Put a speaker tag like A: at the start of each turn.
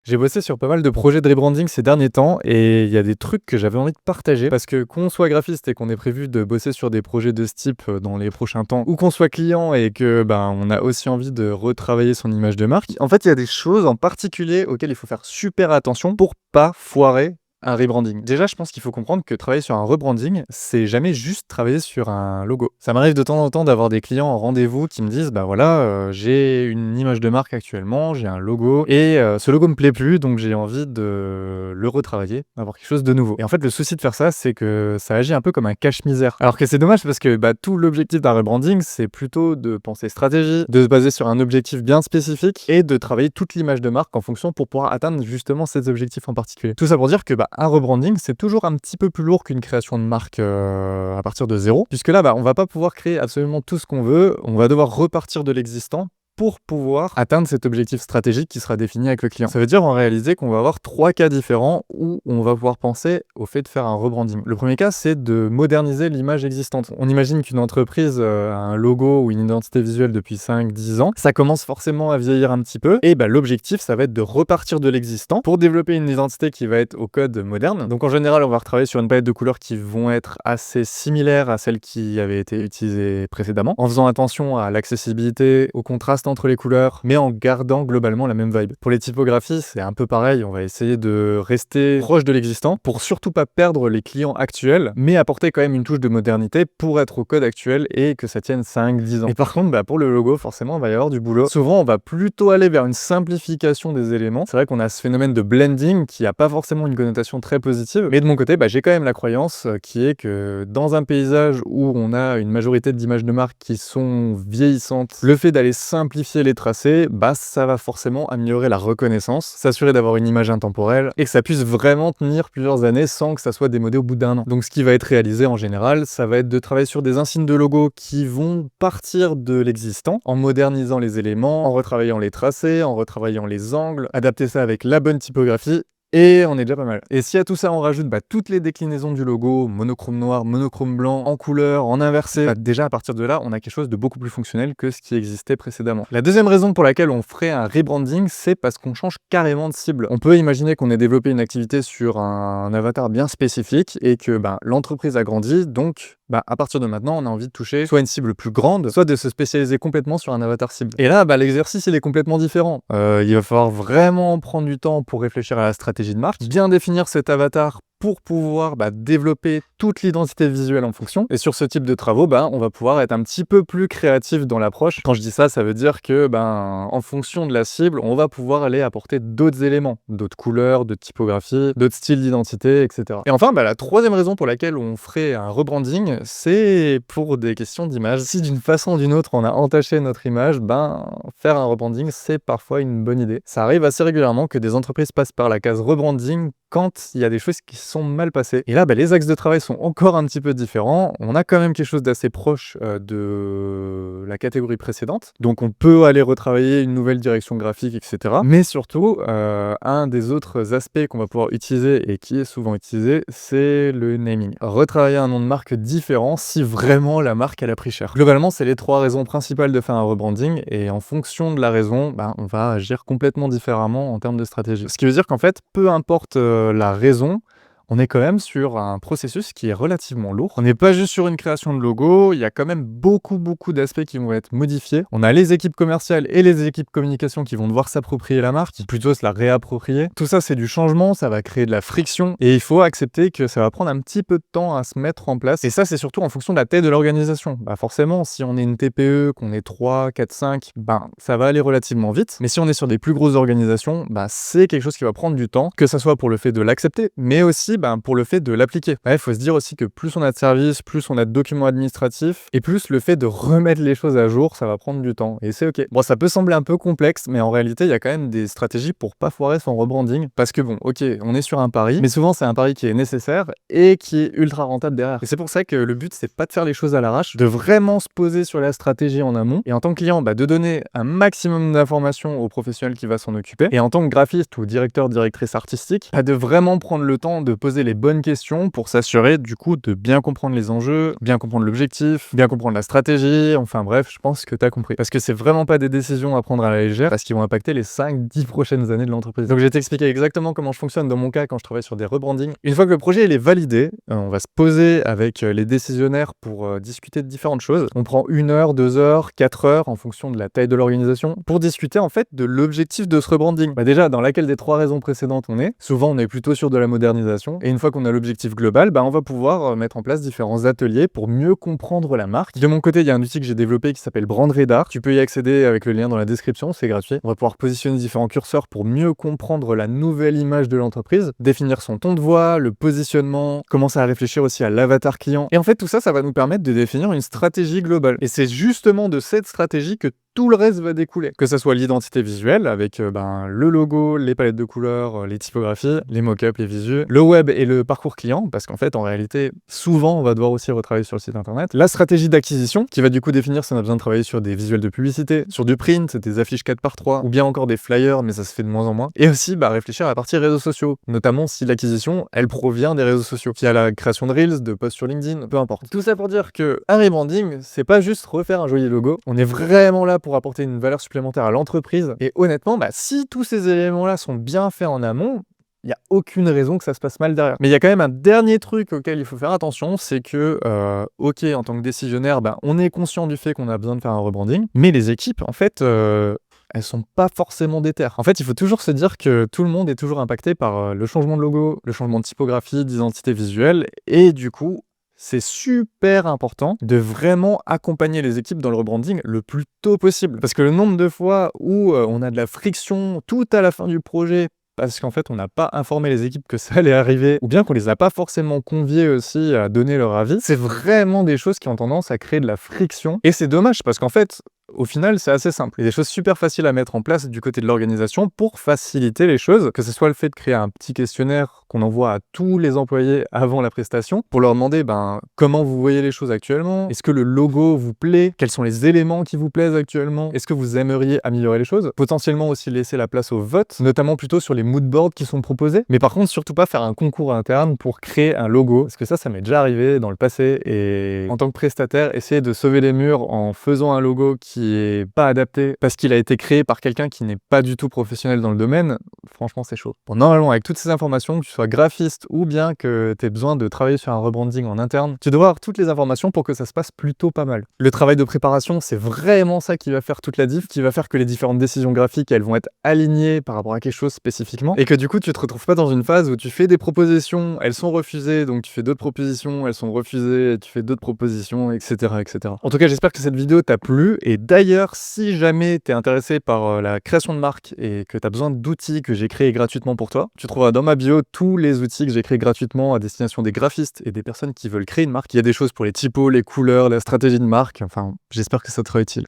A: J'ai bossé sur pas mal de projets de rebranding ces derniers temps et il y a des trucs que j'avais envie de partager parce que qu'on soit graphiste et qu'on ait prévu de bosser sur des projets de ce type dans les prochains temps ou qu'on soit client et que on a aussi envie de retravailler son image de marque. En fait, il y a des choses en particulier auxquelles il faut faire super attention pour pas foirer un rebranding. Déjà, je pense qu'il faut comprendre que travailler sur un rebranding, c'est jamais juste travailler sur un logo. Ça m'arrive de temps en temps d'avoir des clients en rendez-vous qui me disent, j'ai une image de marque actuellement, j'ai un logo, et ce logo me plaît plus, donc j'ai envie de le retravailler, d'avoir quelque chose de nouveau. Et en fait, le souci de faire ça, c'est que ça agit un peu comme un cache-misère. Alors que c'est dommage parce que tout l'objectif d'un rebranding, c'est plutôt de penser stratégie, de se baser sur un objectif bien spécifique et de travailler toute l'image de marque en fonction pour pouvoir atteindre justement ces objectifs en particulier. Tout ça pour dire que un rebranding, c'est toujours un petit peu plus lourd qu'une création de marque à partir de zéro, puisque là, on va pas pouvoir créer absolument tout ce qu'on veut, on va devoir repartir de l'existant pour pouvoir atteindre cet objectif stratégique qui sera défini avec le client. Ça veut dire en réalité qu'on va avoir 3 cas différents où on va pouvoir penser au fait de faire un rebranding. Le premier cas, c'est de moderniser l'image existante. On imagine qu'une entreprise a un logo ou une identité visuelle depuis 5-10 ans. Ça commence forcément à vieillir un petit peu et l'objectif, ça va être de repartir de l'existant pour développer une identité qui va être au code moderne. Donc en général, on va retravailler sur une palette de couleurs qui vont être assez similaires à celles qui avaient été utilisées précédemment, en faisant attention à l'accessibilité, au contraste entre les couleurs, mais en gardant globalement la même vibe. Pour les typographies, c'est un peu pareil, on va essayer de rester proche de l'existant pour surtout pas perdre les clients actuels, mais apporter quand même une touche de modernité pour être au code actuel et que ça tienne 5-10 ans. Et par contre, pour le logo, forcément, il va y avoir du boulot. Souvent, on va plutôt aller vers une simplification des éléments. C'est vrai qu'on a ce phénomène de blending qui a pas forcément une connotation très positive, mais de mon côté, j'ai quand même la croyance qui est que dans un paysage où on a une majorité d'images de marque qui sont vieillissantes, le fait d'aller simplifier les tracés, ça va forcément améliorer la reconnaissance, s'assurer d'avoir une image intemporelle et que ça puisse vraiment tenir plusieurs années sans que ça soit démodé au bout d'un an. Donc ce qui va être réalisé en général, ça va être de travailler sur des insignes de logo qui vont partir de l'existant, en modernisant les éléments, en retravaillant les tracés, en retravaillant les angles, adapter ça avec la bonne typographie. Et on est déjà pas mal. Et si à tout ça on rajoute toutes les déclinaisons du logo, monochrome noir, monochrome blanc, en couleur, en inversé, déjà à partir de là, on a quelque chose de beaucoup plus fonctionnel que ce qui existait précédemment. La deuxième raison pour laquelle on ferait un rebranding, c'est parce qu'on change carrément de cible. On peut imaginer qu'on ait développé une activité sur un avatar bien spécifique et que l'entreprise a grandi, donc à partir de maintenant, on a envie de toucher soit une cible plus grande, soit de se spécialiser complètement sur un avatar cible. Et là, l'exercice, il est complètement différent. Il va falloir vraiment prendre du temps pour réfléchir à la stratégie de marque, bien définir cet avatar pour pouvoir développer toute l'identité visuelle en fonction. Et sur ce type de travaux, on va pouvoir être un petit peu plus créatif dans l'approche. Quand je dis ça, ça veut dire que en fonction de la cible, on va pouvoir aller apporter d'autres éléments, d'autres couleurs, d'autres typographies, d'autres styles d'identité, etc. Et enfin, la troisième raison pour laquelle on ferait un rebranding, c'est pour des questions d'image. Si d'une façon ou d'une autre, on a entaché notre image, faire un rebranding, c'est parfois une bonne idée. Ça arrive assez régulièrement que des entreprises passent par la case rebranding quand il y a des choses qui sont mal passées. Et là, les axes de travail sont encore un petit peu différents. On a quand même quelque chose d'assez proche de la catégorie précédente. Donc on peut aller retravailler une nouvelle direction graphique, etc. Mais surtout, un des autres aspects qu'on va pouvoir utiliser et qui est souvent utilisé, c'est le naming. Retravailler un nom de marque différent si vraiment la marque, elle a pris cher. Globalement, c'est les 3 raisons principales de faire un rebranding. Et en fonction de la raison, on va agir complètement différemment en termes de stratégie. Ce qui veut dire qu'en fait, peu importe la raison, on est quand même sur un processus qui est relativement lourd. On n'est pas juste sur une création de logo, il y a quand même beaucoup d'aspects qui vont être modifiés. On a les équipes commerciales et les équipes communication qui vont devoir s'approprier la marque, plutôt se la réapproprier. Tout ça, c'est du changement, ça va créer de la friction et il faut accepter que ça va prendre un petit peu de temps à se mettre en place. Et ça, c'est surtout en fonction de la taille de l'organisation. Forcément, si on est une TPE, qu'on est 3, 4, 5, ça va aller relativement vite. Mais si on est sur des plus grosses organisations, c'est quelque chose qui va prendre du temps, que ça soit pour le fait de l'accepter, mais aussi pour le fait de l'appliquer. Il faut se dire aussi que plus on a de services, plus on a de documents administratifs, et plus le fait de remettre les choses à jour, ça va prendre du temps. Et c'est ok. Bon, ça peut sembler un peu complexe, mais en réalité, il y a quand même des stratégies pour pas foirer son rebranding, parce que ok, on est sur un pari, mais souvent c'est un pari qui est nécessaire et qui est ultra rentable derrière. Et c'est pour ça que le but, c'est pas de faire les choses à l'arrache, de vraiment se poser sur la stratégie en amont, et en tant que client, de donner un maximum d'informations au professionnel qui va s'en occuper, et en tant que graphiste ou directeur, directrice artistique, de vraiment prendre le temps de poser poser les bonnes questions pour s'assurer du coup de bien comprendre les enjeux, bien comprendre l'objectif, bien comprendre la stratégie, enfin bref, je pense que tu as compris. Parce que c'est vraiment pas des décisions à prendre à la légère, parce qu'ils vont impacter les 5-10 prochaines années de l'entreprise. Donc je vais t'expliquer exactement comment je fonctionne dans mon cas quand je travaille sur des rebrandings. Une fois que le projet il est validé, on va se poser avec les décisionnaires pour discuter de différentes choses. On prend 1 heure, 2 heures, 4 heures en fonction de la taille de l'organisation pour discuter en fait de l'objectif de ce rebranding. Bah déjà, dans laquelle des 3 raisons précédentes on est. Souvent on est plutôt sur de la modernisation. Et une fois qu'on a l'objectif global, bah on va pouvoir mettre en place différents ateliers pour mieux comprendre la marque. De mon côté, il y a un outil que j'ai développé qui s'appelle Brand Radar. Tu peux y accéder avec le lien dans la description, c'est gratuit. On va pouvoir positionner différents curseurs pour mieux comprendre la nouvelle image de l'entreprise, définir son ton de voix, le positionnement, commencer à réfléchir aussi à l'avatar client. Et en fait, tout ça, ça va nous permettre de définir une stratégie globale. Et c'est justement de cette stratégie que tout le reste va découler. Que ce soit l'identité visuelle avec le logo, les palettes de couleurs, les typographies, les mock-ups, les visus, le web et le parcours client, parce qu'en fait, en réalité, souvent, on va devoir aussi retravailler sur le site internet. La stratégie d'acquisition, qui va du coup définir si on a besoin de travailler sur des visuels de publicité, sur du print, des affiches 4x3, ou bien encore des flyers, mais ça se fait de moins en moins. Et aussi, réfléchir à la partie réseaux sociaux, notamment si l'acquisition, elle provient des réseaux sociaux, via la création de Reels, de posts sur LinkedIn, peu importe. Tout ça pour dire que un rebranding, c'est pas juste refaire un joli logo, on est vraiment là pour apporter une valeur supplémentaire à l'entreprise. Et honnêtement, si tous ces éléments-là sont bien faits en amont, il n'y a aucune raison que ça se passe mal derrière. Mais il y a quand même un dernier truc auquel il faut faire attention, c'est que, ok, en tant que décisionnaire, on est conscient du fait qu'on a besoin de faire un rebranding, mais les équipes, en fait, elles sont pas forcément déter. En fait, il faut toujours se dire que tout le monde est toujours impacté par le changement de logo, le changement de typographie, d'identité visuelle, et du coup, c'est super important de vraiment accompagner les équipes dans le rebranding le plus tôt possible. Parce que le nombre de fois où on a de la friction tout à la fin du projet, parce qu'en fait, on n'a pas informé les équipes que ça allait arriver, ou bien qu'on les a pas forcément conviés aussi à donner leur avis, c'est vraiment des choses qui ont tendance à créer de la friction. Et c'est dommage, parce qu'en fait, au final, c'est assez simple. Il y a des choses super faciles à mettre en place du côté de l'organisation pour faciliter les choses, que ce soit le fait de créer un petit questionnaire qu'on envoie à tous les employés avant la prestation, pour leur demander comment vous voyez les choses actuellement, est-ce que le logo vous plaît, quels sont les éléments qui vous plaisent actuellement, est-ce que vous aimeriez améliorer les choses, potentiellement aussi laisser la place au vote, notamment plutôt sur les moodboards qui sont proposés, mais par contre surtout pas faire un concours interne pour créer un logo, parce que ça m'est déjà arrivé dans le passé, et en tant que prestataire, essayer de sauver les murs en faisant un logo qui est pas adapté parce qu'il a été créé par quelqu'un qui n'est pas du tout professionnel dans le domaine, franchement c'est chaud. Bon, normalement avec toutes ces informations, que tu sois graphiste ou bien que tu aies besoin de travailler sur un rebranding en interne, tu devras avoir toutes les informations pour que ça se passe plutôt pas mal. Le travail de préparation, c'est vraiment ça qui va faire toute la diff, qui va faire que les différentes décisions graphiques, elles vont être alignées par rapport à quelque chose spécifiquement, et que du coup tu te retrouves pas dans une phase où tu fais des propositions, elles sont refusées, donc tu fais d'autres propositions, elles sont refusées, tu fais d'autres propositions, etc., etc. En tout cas, j'espère que cette vidéo t'a plu, et d'ailleurs, si jamais tu es intéressé par la création de marque et que tu as besoin d'outils que j'ai créés gratuitement pour toi, tu trouveras dans ma bio tous les outils que j'ai créés gratuitement à destination des graphistes et des personnes qui veulent créer une marque. Il y a des choses pour les typos, les couleurs, la stratégie de marque, enfin, j'espère que ça te sera utile.